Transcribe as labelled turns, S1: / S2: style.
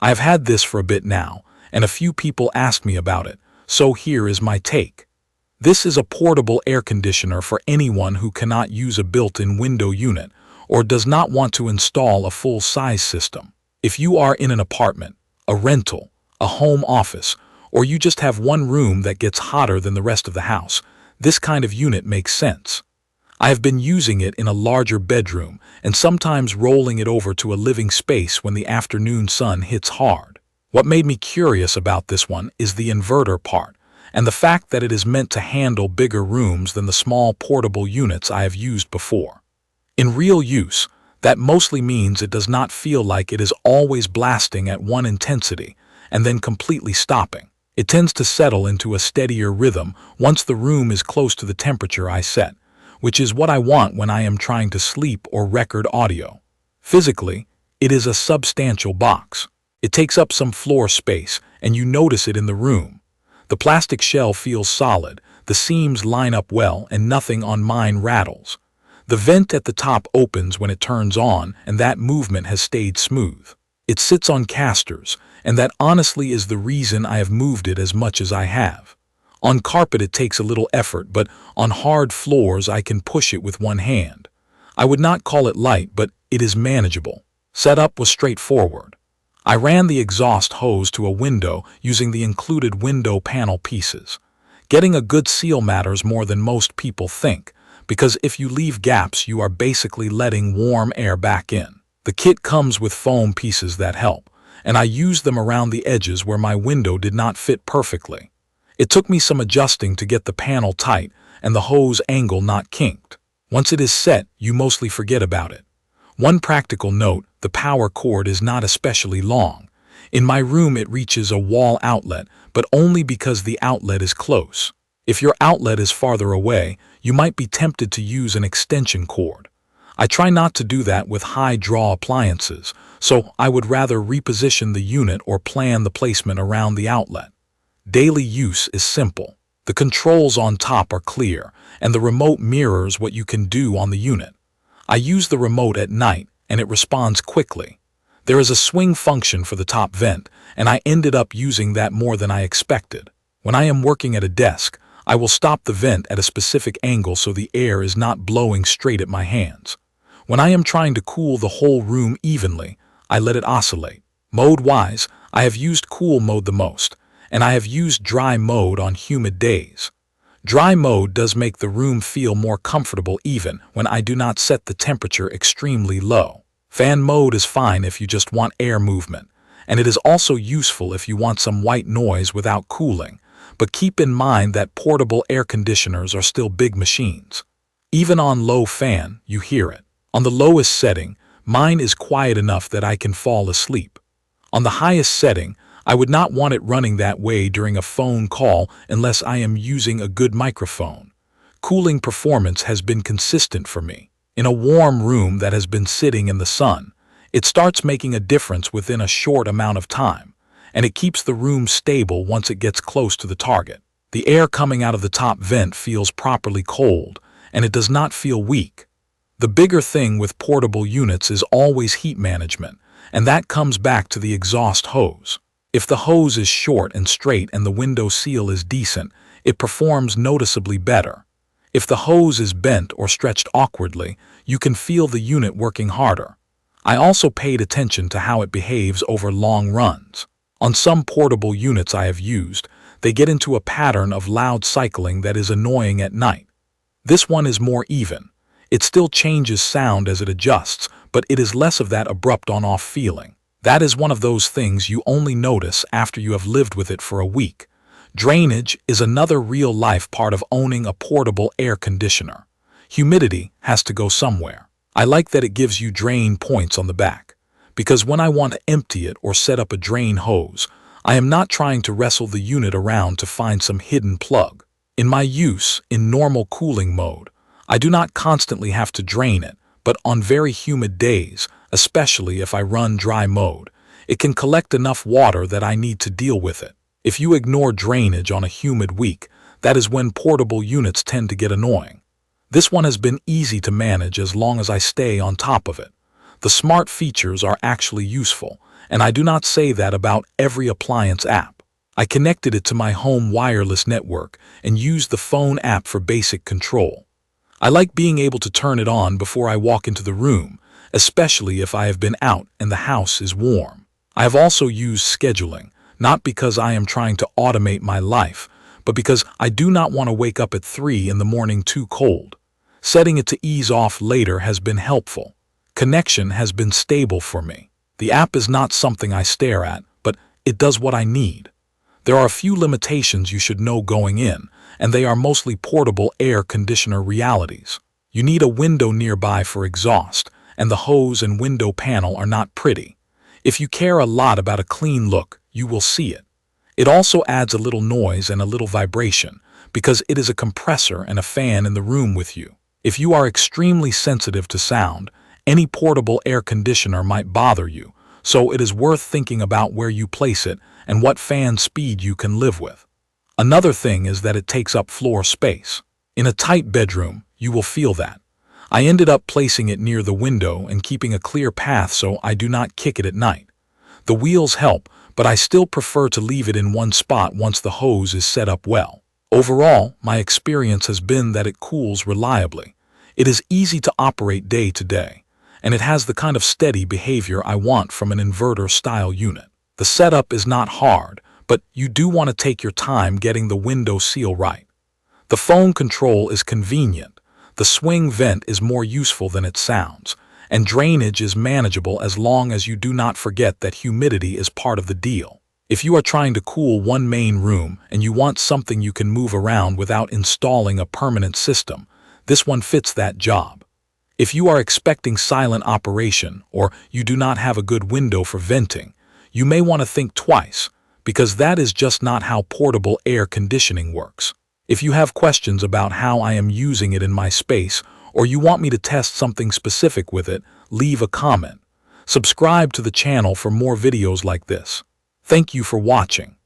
S1: I have had this for a bit now, and a few people ask me about it, so here is my take. This is a portable air conditioner for anyone who cannot use a built-in window unit or does not want to install a full-size system. If you are in an apartment, a rental, a home office, or you just have one room that gets hotter than the rest of the house, this kind of unit makes sense. I have been using it in a larger bedroom and sometimes rolling it over to a living space when the afternoon sun hits hard. What made me curious about this one is the inverter part, and the fact that it is meant to handle bigger rooms than the small portable units I have used before. In real use, that mostly means it does not feel like it is always blasting at one intensity and then completely stopping. It tends to settle into a steadier rhythm once the room is close to the temperature I set, which is what I want when I am trying to sleep or record audio. Physically, it is a substantial box. It takes up some floor space, and you notice it in the room. The plastic shell feels solid, the seams line up well, and nothing on mine rattles. The vent at the top opens when it turns on, and that movement has stayed smooth. It sits on casters, and that honestly is the reason I have moved it as much as I have. On carpet it takes a little effort, but on hard floors I can push it with one hand. I would not call it light, but it is manageable. Setup was straightforward. I ran the exhaust hose to a window using the included window panel pieces. Getting a good seal matters more than most people think, because if you leave gaps you are basically letting warm air back in. The kit comes with foam pieces that help, and I used them around the edges where my window did not fit perfectly. It took me some adjusting to get the panel tight and the hose angle not kinked. Once it is set, you mostly forget about it. One practical note, the power cord is not especially long. In my room it reaches a wall outlet, but only because the outlet is close. If your outlet is farther away, you might be tempted to use an extension cord. I try not to do that with high-draw appliances, so I would rather reposition the unit or plan the placement around the outlet. Daily use is simple. The controls on top are clear, and the remote mirrors what you can do on the unit. I use the remote at night, and it responds quickly. There is a swing function for the top vent, and I ended up using that more than I expected. When I am working at a desk, I will stop the vent at a specific angle so the air is not blowing straight at my hands. When I am trying to cool the whole room evenly, I let it oscillate. Mode-wise, I have used cool mode the most, and I have used dry mode on humid days. Dry mode does make the room feel more comfortable even when I do not set the temperature extremely low. Fan mode is fine if you just want air movement, and it is also useful if you want some white noise without cooling, but keep in mind that portable air conditioners are still big machines. Even on low fan, you hear it. On the lowest setting, mine is quiet enough that I can fall asleep. On the highest setting, I would not want it running that way during a phone call unless I am using a good microphone. Cooling performance has been consistent for me. In a warm room that has been sitting in the sun, it starts making a difference within a short amount of time, and it keeps the room stable once it gets close to the target. The air coming out of the top vent feels properly cold, and it does not feel weak. The bigger thing with portable units is always heat management, and that comes back to the exhaust hose. If the hose is short and straight and the window seal is decent, it performs noticeably better. If the hose is bent or stretched awkwardly, you can feel the unit working harder. I also paid attention to how it behaves over long runs. On some portable units I have used, they get into a pattern of loud cycling that is annoying at night. This one is more even. It still changes sound as it adjusts, but it is less of that abrupt on-off feeling. That is one of those things you only notice after you have lived with it for a week. Drainage is another real-life part of owning a portable air conditioner. Humidity has to go somewhere. I like that it gives you drain points on the back, because when I want to empty it or set up a drain hose, I am not trying to wrestle the unit around to find some hidden plug. In my use, in normal cooling mode, I do not constantly have to drain it, but on very humid days, especially if I run dry mode, it can collect enough water that I need to deal with it. If you ignore drainage on a humid week, that is when portable units tend to get annoying. This one has been easy to manage as long as I stay on top of it. The smart features are actually useful, and I do not say that about every appliance app. I connected it to my home wireless network and used the phone app for basic control. I like being able to turn it on before I walk into the room, especially if I have been out and the house is warm. I have also used scheduling, not because I am trying to automate my life, but because I do not want to wake up at 3 in the morning too cold. Setting it to ease off later has been helpful. Connection has been stable for me. The app is not something I stare at, but it does what I need. There are a few limitations you should know going in, and they are mostly portable air conditioner realities. You need a window nearby for exhaust, and the hose and window panel are not pretty. If you care a lot about a clean look, you will see it. It also adds a little noise and a little vibration, because it is a compressor and a fan in the room with you. If you are extremely sensitive to sound, any portable air conditioner might bother you, so it is worth thinking about where you place it and what fan speed you can live with. Another thing is that it takes up floor space. In a tight bedroom, you will feel that. I ended up placing it near the window and keeping a clear path so I do not kick it at night. The wheels help, but I still prefer to leave it in one spot once the hose is set up well. Overall, my experience has been that it cools reliably. It is easy to operate day to day, and it has the kind of steady behavior I want from an inverter-style unit. The setup is not hard, but you do want to take your time getting the window seal right. The phone control is convenient, the swing vent is more useful than it sounds, and drainage is manageable as long as you do not forget that humidity is part of the deal. If you are trying to cool one main room and you want something you can move around without installing a permanent system, this one fits that job. If you are expecting silent operation or you do not have a good window for venting, you may want to think twice, because that is just not how portable air conditioning works. If you have questions about how I am using it in my space, or you want me to test something specific with it, leave a comment. Subscribe to the channel for more videos like this. Thank you for watching.